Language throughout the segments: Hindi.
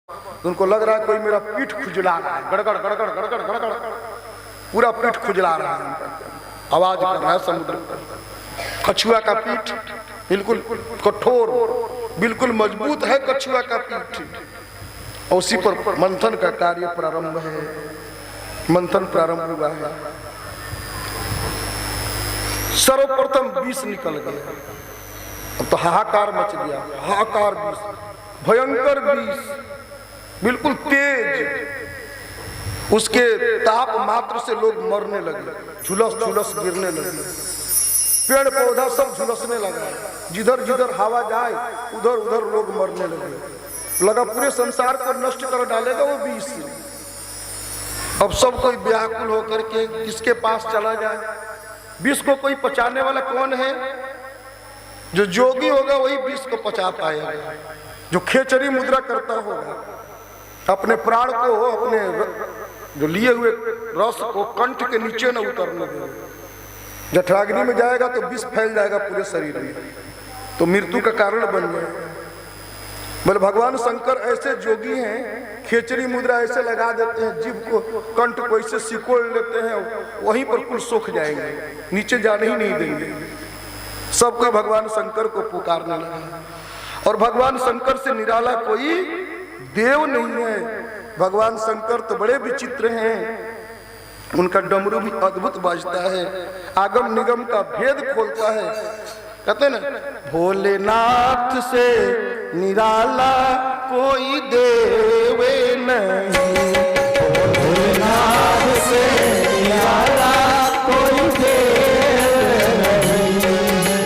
तो उनको लग रहा है कोई मेरा पीठ खुजला रहा है, गड़गड़ गड़गड़ गड़गड़ गड़गड़, पूरा पीठ खुजला रहा है, आवाज कर रहा है समुद्र। कछुआ का पीठ बिल्कुल कठोर, बिल्कुल मजबूत है कछुआ का पीठ। और उसी पर मंथन का कार्य प्रारंभ है, मंथन प्रारंभ हुआ है। सर्वप्रथम विष निकल गया, अब तो हाहाकार मच गया, हाहाकार विष, भयंकर विष, बिल्कुल तेज। उसके ताप मात्र से लोग मरने लगे, झुलस झुलस गिरने लगे, पेड़ पौधा सब झुलसने लगा, जिधर जिधर हवा जाए उधर उधर लोग मरने लगे। लगा पूरे संसार को नष्ट कर डालेगा वो विष। अब सब कोई व्याकुल होकर के किसके पास चला जाए? विष को कोई पचाने वाला कौन है? जो जोगी होगा वही विष को पचा पाएगा, जो खेचरी मुद्रा करता होगा, अपने प्राण को, अपने जो लिए हुए रस को कंठ के नीचे न उतरने देगा। जठराग्नि में जाएगा तो विष फैल जाएगा पूरे शरीर में, तो मृत्यु का कारण बन जाएगा। बोले भगवान शंकर ऐसे जोगी हैं, खेचरी मुद्रा ऐसे लगा देते हैं, जीभ को, कंठ को ऐसे सिकोड़ लेते हैं, वहीं पर कुल सूख जाएंगे, नीचे जाने ही नहीं देंगे। सब कोई भगवान शंकर को पुकारने लगा। और भगवान शंकर से निराला कोई देव नहीं है। भगवान शंकर तो बड़े विचित्र हैं, उनका डमरू भी अद्भुत बजता है, आगम निगम का भेद खोलता है। कहते हैं ना, भोलेनाथ से निराला कोई देव नहीं, भोलेनाथ से निराला कोई देव नहीं,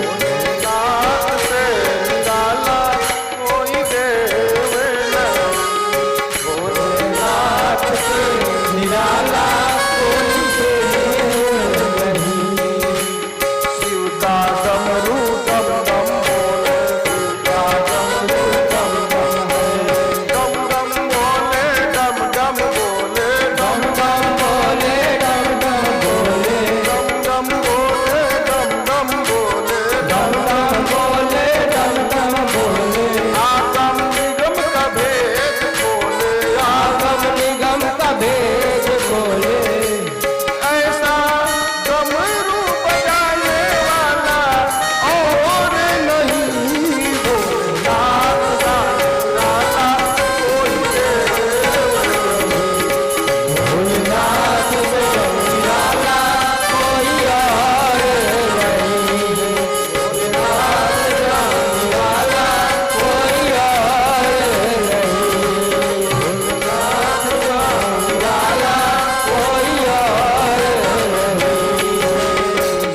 भोलेनाथ से निराला कोई देव नहीं, भोलेनाथ से निराला कोई देव नहीं। शिव का डमरू डम डम बोले, शिव का डमरू डम डम बोले, डम डम बोले, डम डम बोले, डम डम बोले, डम डम बोले, डम डम बोले, डम डम बोले, डम डम बोले, डम डम बोले। आगम निगम का भेद खोले, आगम निगम का भेद खोले। ऐसा डमरू बजाने वाला और नहीं, भोलेनाथ का निराला कोई देव नहीं, भोलेनाथ से निराला कोई और नहीं, भोलेनाथ का निराला कोई और नहीं, भोलेनाथ का निराला कोई और नहीं।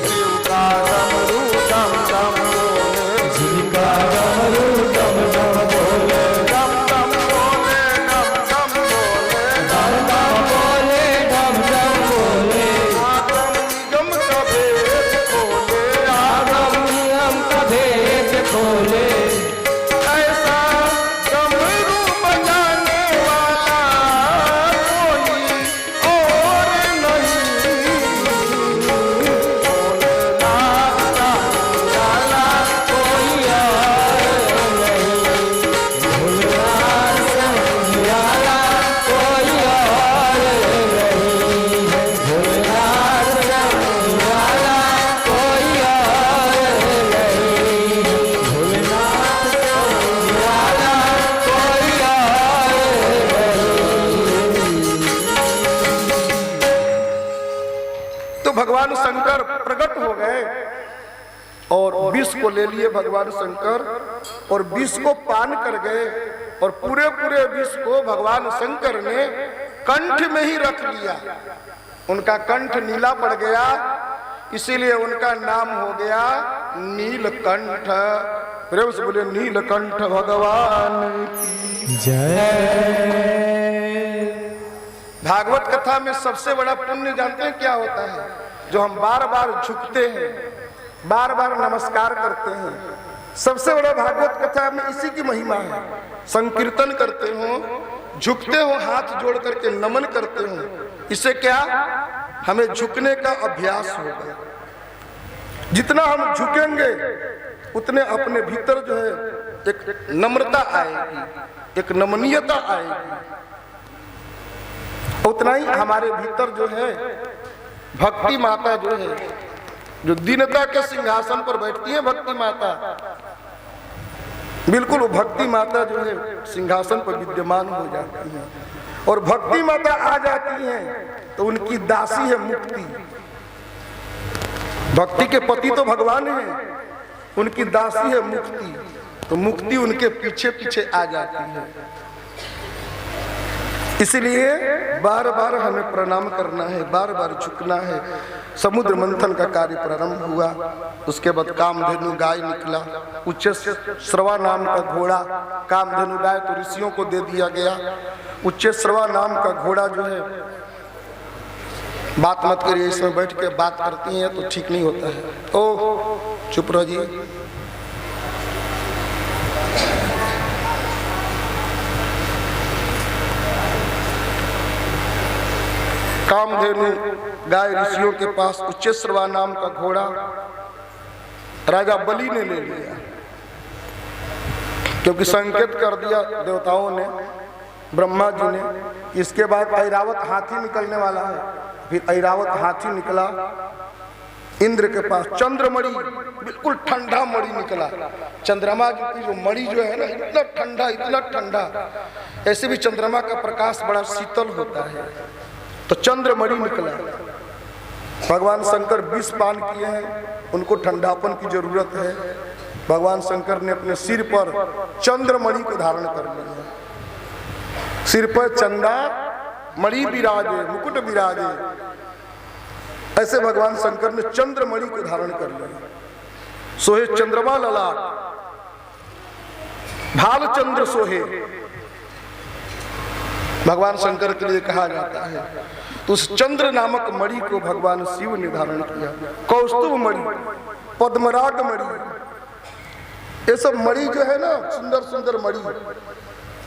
शिव का डमरू डम डम बोले, शिव का डमरू डम डम बोले, डम डम बोले, डम डम बोले, डम डम बोले, डम डम बोले। आगम निगम का भेद खोले, आगम निगम का भेद खोले। ऐसा डमरू बजाने वाला कोई और नहीं, भोलेनाथ का निराला कोई और नहीं, भोलेनाथ से निराला कोई और नहीं, भोलेनाथ से निराला कोई और नहीं, भोलेनाथ से निराला कोई और नहीं। तो भगवान शंकर प्रकट हो गए और विष को ले लिए भगवान शंकर, और विष को पान कर गए, और पूरे पूरे विष को भगवान शंकर ने कंठ में ही रख लिया। उनका कंठ नीला पड़ गया, इसीलिए उनका नाम हो गया नीलकंठ। प्रेम से बोले नीलकंठ भगवान की जय। भागवत कथा में सबसे बड़ा पुण्य जानते हैं क्या होता है? जो हम बार बार झुकते हैं, बार बार नमस्कार करते हैं। सबसे बड़ा भागवत कथा में इसी की महिमा है। संकीर्तन करते हो, झुकते हो, हाथ जोड़ करके नमन करते हो, इससे क्या हमें झुकने का अभ्यास होगा। जितना हम झुकेंगे उतने अपने भीतर जो है एक नम्रता आएगी, एक नमनीयता आएगी। उतना ही हमारे भीतर जो है भक्ति माता जो है, जो दीनता के सिंहासन पर बैठती है भक्ति माता, बिल्कुल वो भक्ति माता जो है सिंहासन पर विद्यमान हो जाती है। और भक्ति माता आ जाती हैं तो उनकी दासी है मुक्ति। भक्ति के पति तो भगवान हैं, उनकी दासी है मुक्ति, तो मुक्ति उनके पीछे पीछे आ जाती है। इसलिए बार बार हमें प्रणाम करना है, बार बार झुकना है। समुद्र मंथन का कार्य प्रारंभ हुआ, उसके बाद कामधेनु गाय निकला, उच्च श्रवा नाम का घोड़ा। कामधेनु गाय तो ऋषियों को दे दिया गया, उच्च श्रवा नाम का घोड़ा जो है, बात मत करिए, इसमें बैठ के बात करती हैं तो ठीक नहीं होता है। ओह चुप रहिए। कामधेनु गाय ऋषियों के पास, उच्चश्रवा नाम का घोड़ा राजा बलि ने ले लिया, क्योंकि संकेत कर दिया देवताओं ने, ब्रह्मा जी ने। इसके बाद ऐरावत हाथी निकलने वाला है। फिर ऐरावत हाथी निकला इंद्र के पास, चंद्रमणि, बिल्कुल ठंडा मणि निकला। चंद्रमा की जो मणि जो है ना, इतना ठंडा, इतना ठंडा, ऐसे भी चंद्रमा का प्रकाश बड़ा शीतल होता है, तो चंद्रमणि निकला। भगवान शंकर विष पान किए हैं, उनको ठंडापन की जरूरत है। भगवान शंकर ने अपने सिर पर चंद्रमणि को धारण कर लिया। सिर पर चंदा मणि विराजे, मुकुट विराजे, ऐसे भगवान शंकर ने चंद्रमणि को धारण कर लिया। सोहे चंद्रमा ललाट, भाल चंद्र सोहे, भगवान शंकर के लिए कहा जाता है। तो उस चंद्र नामक मणि को भगवान शिव ने धारण किया। कौस्तुभ मणि, पद्मराग मणि, ये सब मणि जो है ना, सुंदर सुंदर मणि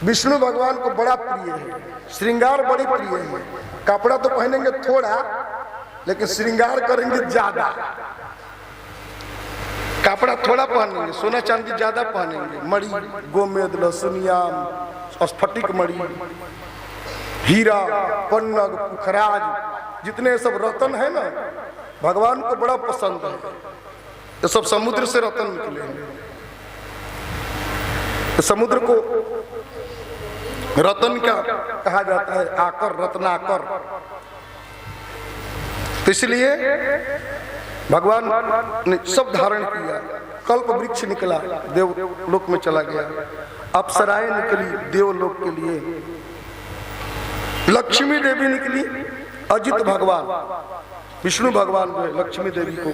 विष्णु भगवान को बड़ा प्रिय है। श्रृंगार बड़ी प्रिय है। कपड़ा तो पहनेंगे थोड़ा, लेकिन श्रृंगार करेंगे ज्यादा। कपड़ा थोड़ा पहनेंगे, सोना चांदी ज्यादा पहनेंगे। मणि, गोमेद, लहसुनियाम, स्फटिक मणि, हीरा, पन्नग, पुखराज, जितने सब रत्न है ना, भगवान को बड़ा पसंद है। ये सब समुद्र से रत्न निकले हैं। तो समुद्र को रत्न का कहा जाता है, आकर, रत्नाकर। तो इसलिए भगवान ने सब धारण किया। कल्प वृक्ष निकला, देवलोक में चला गया। अप्सराएं निकली देवलोक के लिए। लक्ष्मी देवी निकली, अजित भगवान, विष्णु भगवान जो है लक्ष्मी देवी को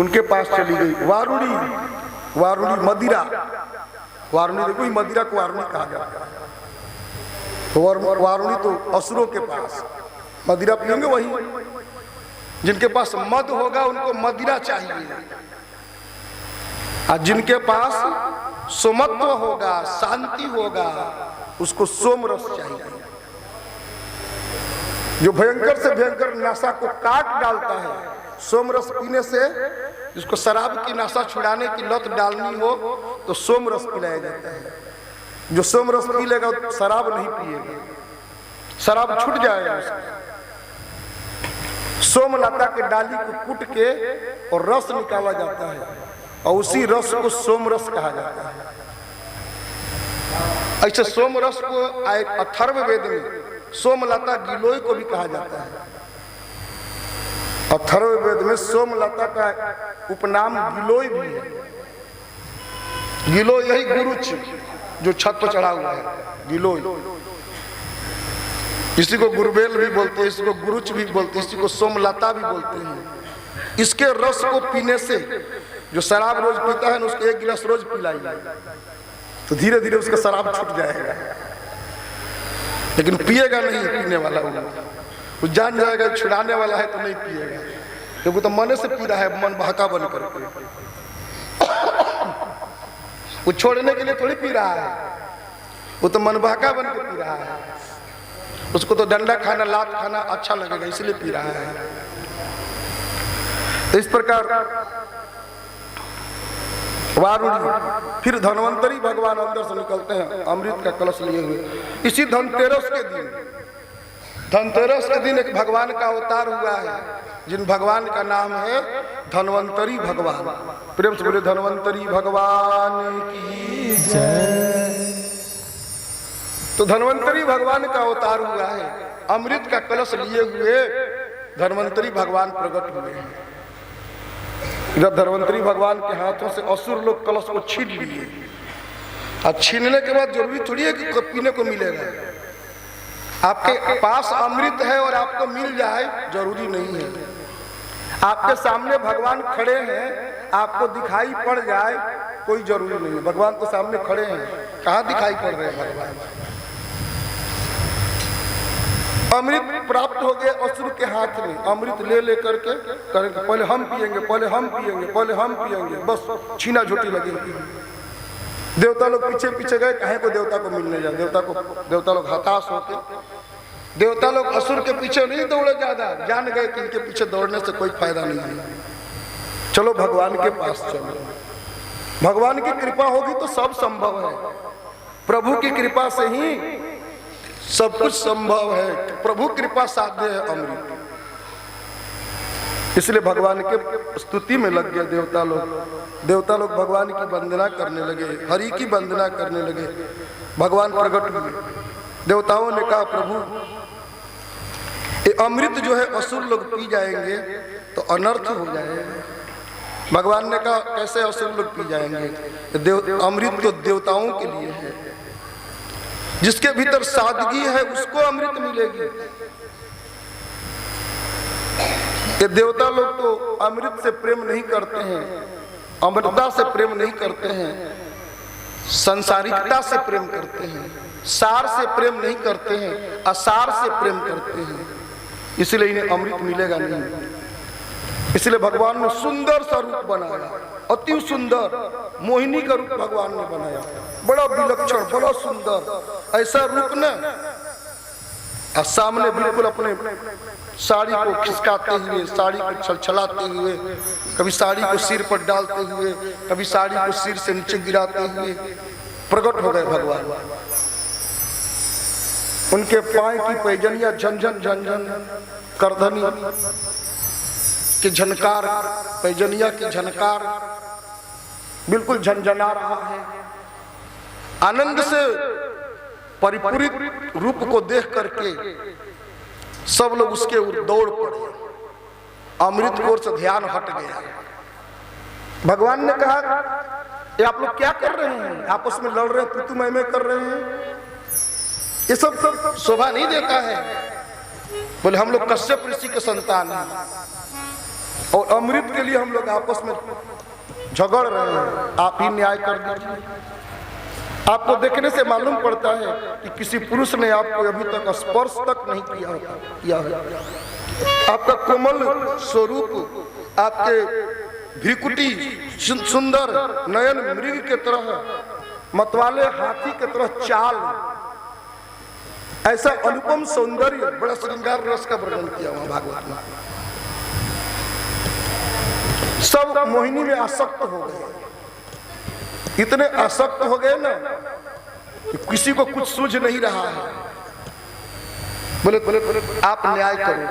उनके पास चली गई। वारुणी, वारुणी मदिरा, वारुणी देखो, मदिरा को वारुणी कहा जाता है। वारुणी तो असुरों के पास मदिरा पिएंगे, वही जिनके पास मद होगा उनको मदिरा चाहिए, और जिनके पास सोमत्व होगा, शांति होगा, उसको सोमरस चाहिए। जो भयंकर से भयंकर नशा को काट डालता है, सोमरस पीने से, जिसको शराब की नशा छुड़ाने की लत डालनी हो तो सोमरस पिलाया जाता है। जो सोमरस पी लेगा शराब नहीं पिएगा, शराब छूट जाएगा उसका। सोमलता के डाली को कूट के और रस निकाला जाता है, और उसी रस को सोमरस कहा जाता है। ऐसे सोमरस को अथर्ववेद में सोमलता गिलोय को भी कहा जाता है। अथर्ववेद में सोमलता का उपनाम गिलोय भी है। गिलोय यही गुरुच जो छत पर चढ़ा हुआ है, गिलोय। इसी को गुरबेल भी बोलते हैं, इसी को गुरुच भी बोलते हैं, इसी को सोमलता भी बोलते हैं। इसके रस को पीने से जो शराब रोज पीता है उसको एक गिलास रोज पिलाइए तो धीरे धीरे उसका शराब छूट जाएगा। लेकिन पिएगा नहीं पीने वाला, वो जान जाएगा छुड़ाने वाला है तो नहीं पिएगा, क्योंकि तो मने से पी रहा है, मन बहका बन करके। वो छोड़ने के लिए थोड़ी पी रहा है, वो तो मन बहका बन के पी रहा है। उसको तो डंडा खाना, लात खाना अच्छा लगेगा, इसलिए पी रहा है। तो इस प्रकार वारुणी। फिर धन्वंतरी भगवान अंदर से निकलते हैं अमृत का कलश लिए हुए। इसी धनतेरस के दिन एक भगवान का अवतार हुआ है, जिन भगवान का नाम है धन्वंतरी भगवान। प्रेम से बोले धन्वंतरी भगवान की जय। तो धन्वंतरी भगवान का अवतार हुआ है, अमृत का कलश लिए हुए धन्वंतरी भगवान प्रकट हुए हैं। जब धन्वंतरी भगवान के हाथों से असुर लोग कलश को छीन लिए, और छीनने के बाद जरूरी थोड़ी है कि पीने को मिलेगा। आपके पास अमृत है और आपको मिल जाए जरूरी नहीं है। आपके सामने भगवान खड़े हैं, आपको दिखाई पड़ जाए कोई जरूरी नहीं है। भगवान तो सामने खड़े हैं, कहाँ दिखाई पड़ रहे हैं भगवान। अमृत प्राप्त हो गए असुर के हाथ में। अमृत ले लेकर के करेंगे पहले हम पिएंगे, पहले हम पिएंगे, पहले हम पिएंगे, बस छीना झोटी लगी। देवता लोग पीछे पीछे गए, कहे को देवता को मिलने जाए। देवता लोग हताश होते, देवता लोग असुर के पीछे नहीं दौड़े ज्यादा, जान गए कि इनके पीछे दौड़ने से कोई फायदा नहीं है। चलो भगवान के पास चलो, भगवान की कृपा होगी तो सब संभव है। प्रभु की कृपा से ही सब कुछ संभव है। प्रभु कृपा साध्य है अमृत। इसलिए भगवान के स्तुति में लग गए देवता लोग भगवान की वंदना करने लगे, हरि की वंदना करने लगे। भगवान प्रकट हुए। देवताओं ने कहा प्रभु ये अमृत जो है असुर लोग पी जाएंगे तो अनर्थ हो जाएगा। भगवान ने कहा कैसे असुर लोग पी जाएंगे, अमृत तो देवताओं के लिए है। जिसके भीतर सादगी है उसको अमृत मिलेगी। ये देवता लोग तो अमृत से प्रेम नहीं करते हैं, अमृतता से प्रेम नहीं करते हैं, संसारिकता से प्रेम करते हैं, सार से प्रेम नहीं करते हैं, असार से प्रेम करते हैं। इसलिए इन्हें अमृत मिलेगा नहीं। इसलिए भगवान ने सुंदर सा रूप बनाया, अति सुंदर मोहिनी का रूप भगवान ने बनाया, बड़ा विलक्षण, बड़ा सुंदर ऐसा रूप न। और सामने बिल्कुल अपने साड़ी को खिसकाते हुए, साड़ी को छलछलाते हुए, कभी साड़ी को सिर पर डालते हुए, कभी साड़ी को सिर से नीचे गिराते हुए प्रकट हो गए भगवान। उनके पाए की पैजनिया झनझन झनझन, करधनी के झनकार, पैजनिया के झनकार बिल्कुल झनझना रहा है। आनंद से परिपूरित रूप को देख करके सब लोग उसके दौड़ पड़े। अमृत की ओर से ध्यान हट गया। भगवान ने कहा ये आप लोग क्या कर रहे हैं, आपस में लड़ रहे हैं, तू मैं कर रहे हैं, ये सब शोभा नहीं देता है। बोले हम लोग कश्यप ऋषि के संतान हैं और अमृत के लिए हम लोग आपस में झगड़ रहे हैं, आप ही न्याय कर दीजिए। आपको देखने से मालूम पड़ता है कि किसी पुरुष ने आपको अभी तक स्पर्श तक नहीं किया है। आपका कोमल स्वरूप, आपके भ्रिकुटी सुंदर, नयन मृग के तरह, मतवाले हाथी के तरह चाल, ऐसा अनुपम सौंदर्य, बड़ा श्रृंगार रस का वर्णन किया हुआ भागवत में। सब मोहिनी में आसक्त हो गए, इतने आसक्त हो गए ना कि किसी को कुछ सूझ नहीं रहा है। बोले आप न्याय करो।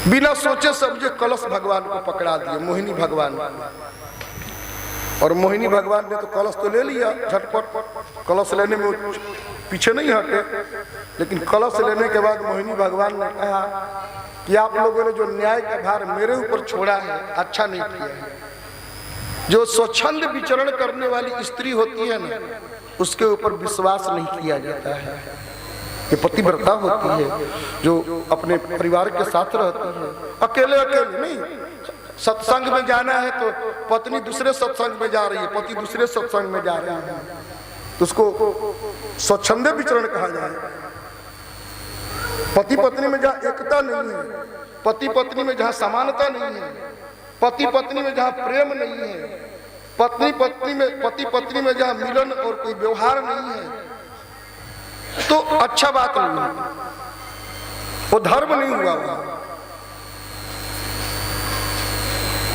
बिना सोचे समझे कलश भगवान को पकड़ा दिए, मोहिनी भगवान। और मोहिनी भगवान ने तो कलश तो ले लिया झटपट, कलश लेने में पीछे नहीं हटे। लेकिन कलश लेने के बाद मोहिनी भगवान ने कहा कि आप लोगों ने जो न्याय का भार मेरे ऊपर छोड़ा है अच्छा नहीं किया है। जो स्वच्छंद विचरण करने वाली स्त्री होती है ना, उसके ऊपर विश्वास नहीं किया जाता है। ये पतिव्रता होती है जो अपने परिवार के साथ रहती है, अकेले अकेले नहीं। सत्संग में जाना है तो पत्नी दूसरे सत्संग में जा रही है, पति दूसरे सत्संग में जा रहे हैं, तो उसको स्वच्छंद विचरण कहा जाए। पति पत्नी में जहाँ एकता नहीं है, पति पत्नी में जहाँ समानता नहीं है, पति पत्नी में जहाँ प्रेम नहीं है, पति पत्नी में जहाँ मिलन और कोई व्यवहार नहीं है, तो अच्छा बात नहीं है, वो धर्म नहीं हुआ,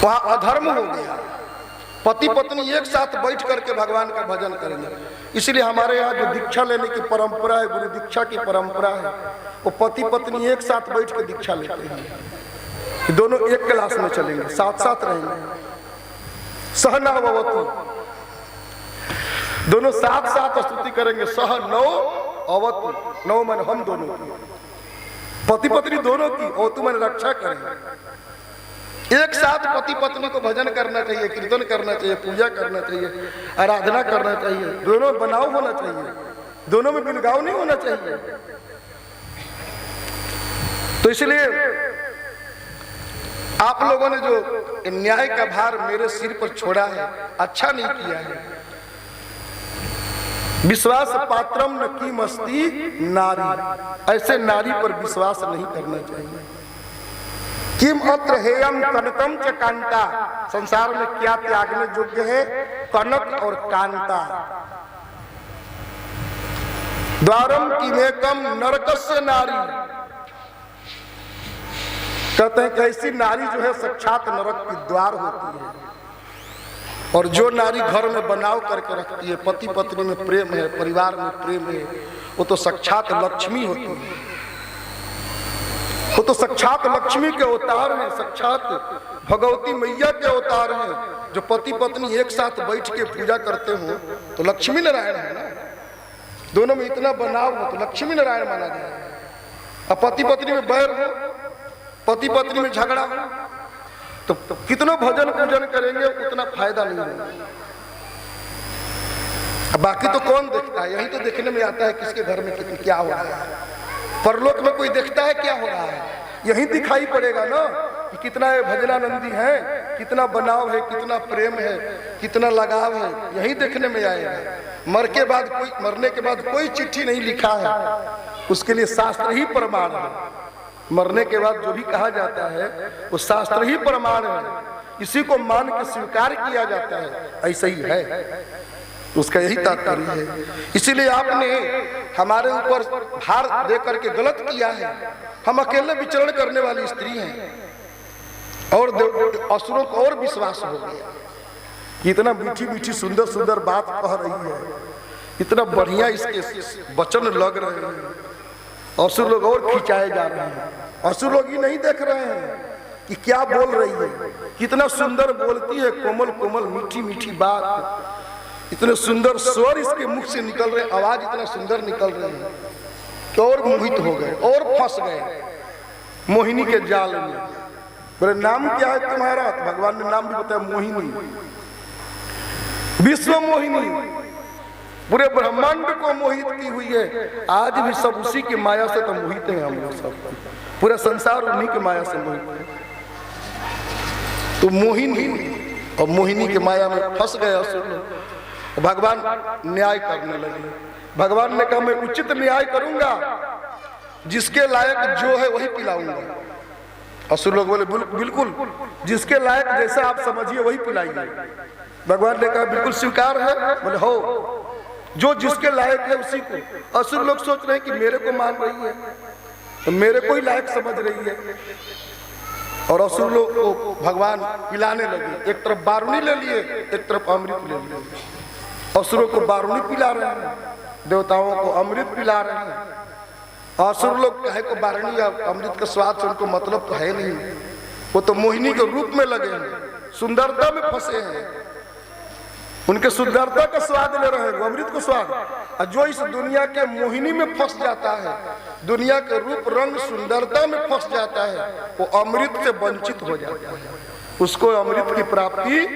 वहां अधर्म हो गया। पति पत्नी एक साथ बैठ करके भगवान का भजन करेंगे। इसलिए हमारे यहाँ जो दीक्षा लेने की परंपरा है, गुरु दीक्षा की परंपरा है, वो पति पत्नी एक साथ बैठ के दीक्षा लेते हैं। दोनों एक क्लास में चलेंगे, साथ साथ रहेंगे। सहना भवतु, दोनों साथ साथ स्तुति करेंगे। सह नौ अवतु, नौ मन हम दोनों की, पति पत्नी दोनों की, अवतु मन रक्षा करेंगे। एक साथ पति पत्नी को भजन करना चाहिए, कीर्तन करना चाहिए, पूजा करना चाहिए, आराधना करना चाहिए। दोनों बनाव होना चाहिए, दोनों में बिलगाव नहीं होना चाहिए। तो इसलिए आप लोगों ने जो न्याय का भार मेरे सिर पर छोड़ा है, अच्छा नहीं किया है। विश्वास पात्रम न की मस्ती नारी, ऐसे नारी पर विश्वास नहीं करना चाहिए। किम अत्र हेयम कनकम च कांता, संसार में क्या त्यागने योग्य है? कनक और कांता। द्वारम किमेकम नरकस्य नारी, कहते हैं कि ऐसी नारी जो है साक्षात नरक की द्वार होती है। और जो नारी घर में बनाव करके रखती है, पति पत्नी में प्रेम है, परिवार में प्रेम है, वो तो साक्षात लक्ष्मी होती है। वो तो साक्षात लक्ष्मी के अवतार हैं, साक्षात भगवती मैया के अवतार हैं। जो पति पत्नी एक साथ बैठ के पूजा करते हो तो लक्ष्मी नारायण है ना। दोनों में इतना बनाव हो तो लक्ष्मी नारायण माना जाएगा। अब पति पत्नी में बैर हो, पति पत्नी में झगड़ा हो, तो कितना भजन पूजन करेंगे उतना फायदा नहीं होगा। बाकी तो कौन देखता है? यही तो देखने में आता है किसके घर में क्या हो रहा है। परलोक में कोई देखता है क्या हो रहा है? यही दिखाई पड़ेगा ना कि कितना ये भजनानंदी है, कितना बनाव है, कितना प्रेम है, कितना लगाव है। यही देखने में आएगा। मरने के बाद कोई चिट्ठी नहीं लिखा है, उसके लिए शास्त्र ही प्रमाण है। मरने के बाद जो भी कहा जाता है वो शास्त्र ही प्रमाण है। इसी को मान के स्वीकार किया जाता है, ऐसा ही है। उसका यही तात्पर्य है। इसीलिए आपने हमारे ऊपर भार दे करके गलत किया है। हम अकेले विचरण करने वाली स्त्री हैं और असुरों को और विश्वास हो गया कि इतना मीठी मीठी सुंदर सुंदर बात कह रही है, इतना बढ़िया इसके वचन लग रहे हैं। असुर लोग और खिंचाए जा रहे हैं। असुर लोग ही नहीं देख रहे हैं कि क्या बोल रही है, कितना सुंदर बोलती है, कोमल कोमल मीठी मीठी बात, इतने सुंदर स्वर इसके मुख से निकल रहे, आवाज इतना सुंदर निकल रही है कि और मोहित हो गए और फंस गए मोहिनी के जाल में। बोले नाम क्या है तुम्हारा? तो भगवान ने नाम भी बताया, मोहिनी, विश्व मोहिनी, पूरे ब्रह्मांड को मोहित की हुई है। आज भी सब उसी की माया से तो मोहित हैं हम लोग सब, पूरा संसार उन्हीं की माया से मोहित है। तो मोहिनी और मोहिनी की माया में फंस गए असुर लोग। भगवान न्याय करने लगे। भगवान ने कहा मैं उचित न्याय करूंगा, जिसके लायक जो है वही पिलाऊंगा। असुर लोग बोले बिल्कुल, जिसके लायक जैसा आप समझिए वही पिलाएंगे। भगवान ने कहा बिल्कुल स्वीकार है। बोले हो, जो जिसके लायक है उसी को। असुर लोग सोच रहे हैं कि मेरे को मान रही है तो मेरे को ही लायक समझ रही है। और असुर लोग को भगवान पिलाने लगे। एक तरफ बारूणी ले लिए, एक तरफ अमृत ले लिए। असुरों को बारूणी पिला रहे हैं, देवताओं को अमृत पिला रहे हैं। असुर लोग कहे को बारूणी या अमृत का स्वाद से उनको मतलब तो है नहीं। वो तो मोहिनी के रूप में लगे हैं, सुंदरता में फंसे हैं, उनके सुंदरता का स्वाद ले रहे हैं, अमृत को स्वाद। और जो इस दुनिया के मोहिनी में फंस जाता है, दुनिया के रूप रंग सुंदरता में फंस जाता है, वो अमृत से वंचित हो जाता है। उसको अमृत की प्राप्ति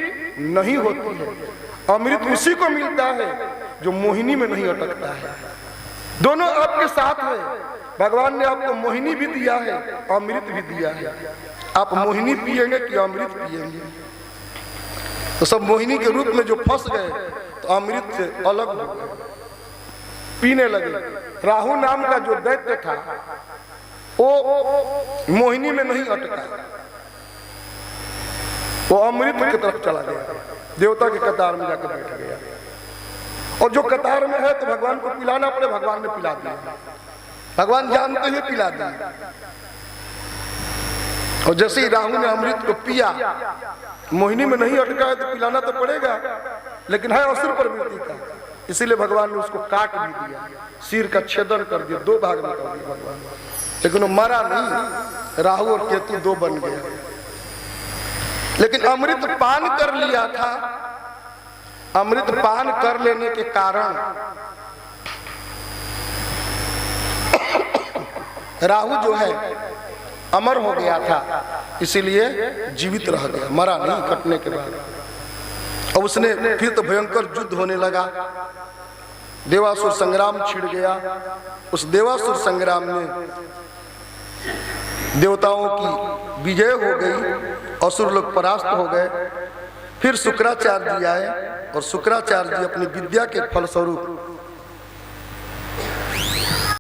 नहीं होती है। अमृत उसी को मिलता है जो मोहिनी में नहीं अटकता है। दोनों आपके साथ है। भगवान ने आपको मोहिनी भी दिया है, अमृत भी दिया है। आप मोहिनी पिएंगे कि अमृत पिएंगे? तो सब मोहिनी के रूप में जो फंस गए तो अमृत से अलग हो गए, पीने लगे। राहु नाम का जो दैत्य था वो मोहिनी में नहीं अटका, वो अमृत की तरफ चला गया, देवता की कतार में जाकर बैठ गया। और जो कतार में है तो भगवान को पिलाना पड़े, भगवान ने पिला दिया। भगवान जानते हुए पिला दिया। और जैसे ही राहु ने अमृत को पिया, मोहिनी में नहीं अटका है तो पिलाना तो पड़ेगा, लेकिन है असुर प्रवृत्ति का, इसीलिए भगवान ने उसको काट भी दिया, सिर का छेदन कर दिया, 2 भाग में कर दिया भगवान, लेकिन वो मरा नहीं। राहु और केतु 2 बन गया, लेकिन अमृत पान कर लिया था। अमृत पान कर लेने के कारण राहु जो है अमर हो गया था, इसीलिए जीवित रह गया, मरा नहीं कटने के बाद। और उसने फिर तो भयंकर युद्ध होने लगा, देवासुर संग्राम छिड़ गया। उस देवासुर संग्राम में देवताओं की विजय हो गई, असुर लोग परास्त हो गए। फिर शुक्राचार्य जी आए और शुक्राचार्य जी अपनी विद्या के फलस्वरूप